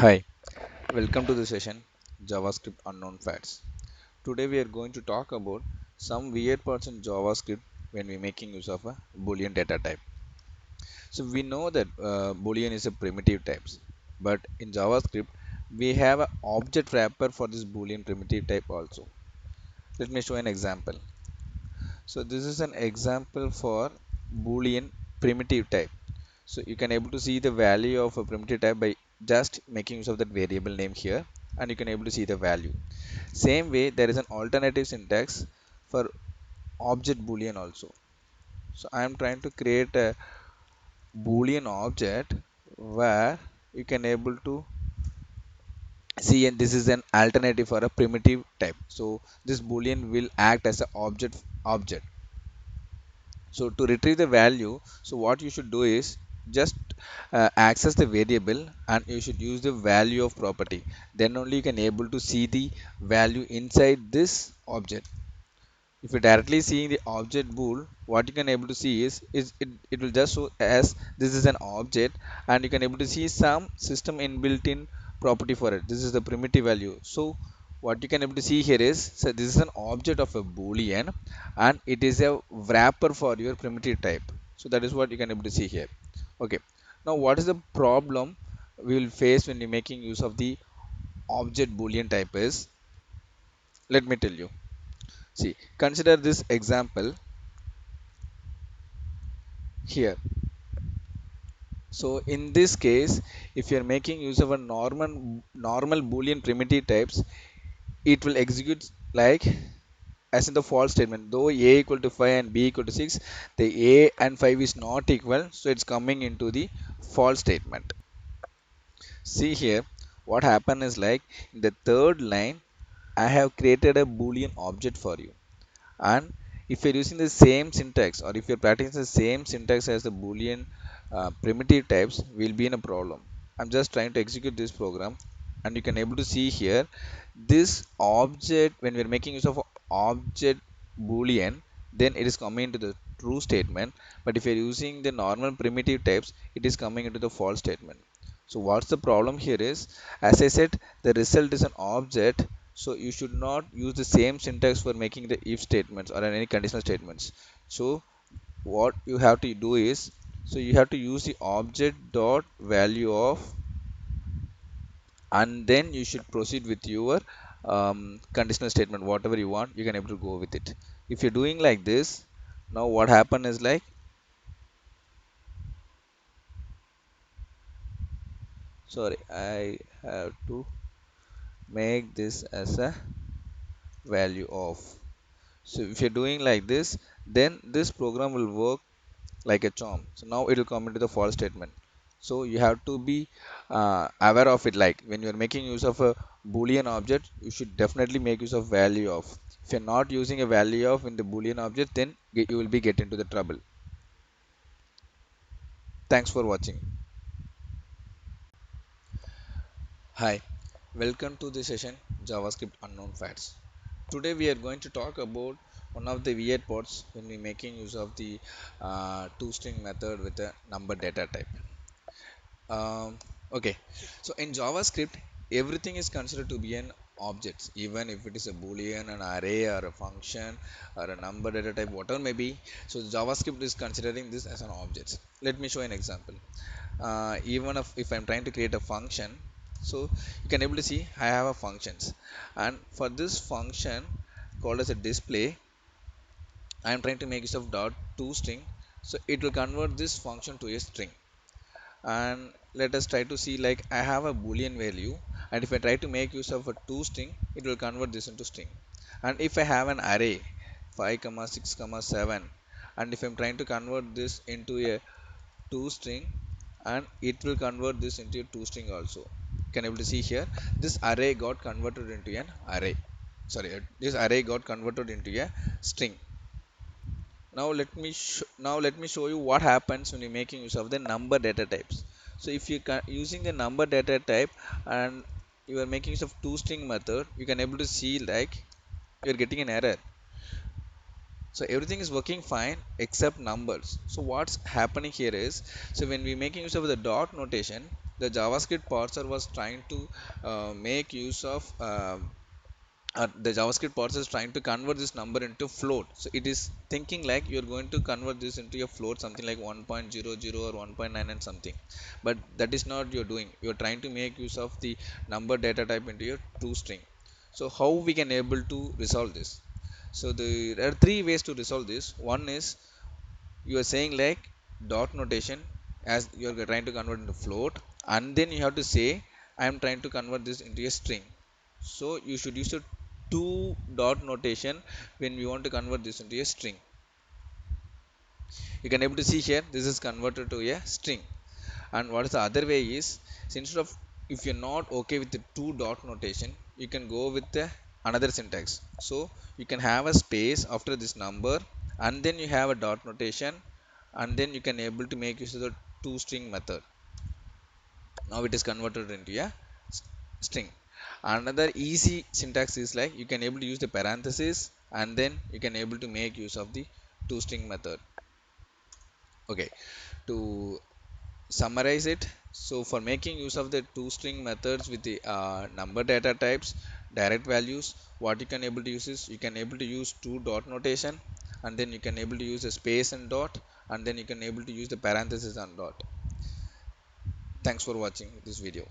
Hi, welcome to the session JavaScript Unknown Facts. Today we are going to talk about some weird parts in JavaScript when we're making use of a Boolean data type. So we know that Boolean is a primitive types, but in JavaScript we have an object wrapper for this Boolean primitive type also. Let me show an example. So this is an example for Boolean primitive type. So you can able to see the value of a primitive type by just making use of that variable name here, and you can able to see the value. Same way, there is an alternative syntax for object boolean also. So I am trying to create a boolean object where you can able to see, and this is an alternative for a primitive type. So this boolean will act as an object. So to retrieve the value, so what you should do is just access the variable, and you should use the value of property. Then only you can able to see the value inside this object. If you're directly seeing the object bool, what you can able to see is it will just show as this is an object, and you can able to see some system inbuilt in property for it. This is the primitive value. So what you can able to see here is, so this is an object of a boolean, and it is a wrapper for your primitive type. So that is what you can able to see here. Okay, now what is the problem we will face when you're making use of the object boolean type is, let me tell you. See, consider this example here. So in this case, if you are making use of a normal boolean primitive types, it will execute like as in the false statement. Though a equal to 5 and b equal to 6, the a and 5 is not equal, so it's coming into the false statement. See here, what happened is like in the third line, I have created a boolean object for you. And if you're using the same syntax, or if you're practicing the same syntax as the boolean primitive types, will be in a problem. I'm just trying to execute this program, and you can able to see here this object. When we're making use of object boolean, then it is coming into the true statement, but if you're using the normal primitive types, it is coming into the false statement. So what's the problem here is, as I said, the result is an object, so you should not use the same syntax for making the if statements or any conditional statements. So what you have to do is, so you have to use the object dot value of, and then you should proceed with your conditional statement. Whatever you want, you can able to go with it. If you're doing like this, now what happen is like, sorry, I have to make this as a value of. So if you're doing like this, then this program will work like a charm. So now it will come into the false statement. So you have to be aware of it. Like when you're making use of a boolean object, you should definitely make use of value of. If you're not using a value of in the boolean object, then you will be get into the trouble. Thanks for watching. Hi, welcome to the session JavaScript Unknown Facts. Today we are going to talk about one of the weird parts when we making use of the toString method with a number data type. Okay, so in JavaScript, everything is considered to be an object, even if it is a boolean, an array, or a function, or a number data type, whatever may be. So JavaScript is considering this as an object. Let me show an example. Even if I'm trying to create a function, so you can able to see I have a functions, and for this function called as a display, I am trying to make use of dot toString, so it will convert this function to a string. And let us try to see, like I have a boolean value, and if I try to make use of a toString, it will convert this into string. And if I have an array 5 comma 6 comma 7, and if I'm trying to convert this into a toString, and it will convert this into a toString also. You can able to see here, this array got converted into an array, sorry, this array got converted into a string. Now let me show you what happens when you're making use of the number data types. So if you using the number data type, and you are making use of toString method, you can able to see like you're getting an error. So everything is working fine except numbers. So what's happening here is, so when we making use of the dot notation, the JavaScript parser was trying to make use of the JavaScript parser is trying to convert this number into float. So it is thinking like you're going to convert this into a float, something like 1.00 or 1.9 and something. But that is not you're doing. You're trying to make use of the number data type into your toString. So how we can able to resolve this? So there are three ways to resolve this. One is you are saying like dot notation as you are trying to convert into float, and then you have to say I am trying to convert this into a string. So you should use a two dot notation when we want to convert this into a string. You can able to see here this is converted to a string. And what is the other way is, instead of, if you're not okay with the two dot notation, you can go with the another syntax. So you can have a space after this number, and then you have a dot notation, and then you can able to make use of the toString method. Now it is converted into a string. Another easy syntax is like you can able to use the parenthesis, and then you can able to make use of the toString method. Okay, to summarize it, so for making use of the toString methods with the number data types, direct values, what you can able to use is you can able to use two dot notation, and then you can able to use a space and dot, and then you can able to use the parenthesis and dot. Thanks for watching this video.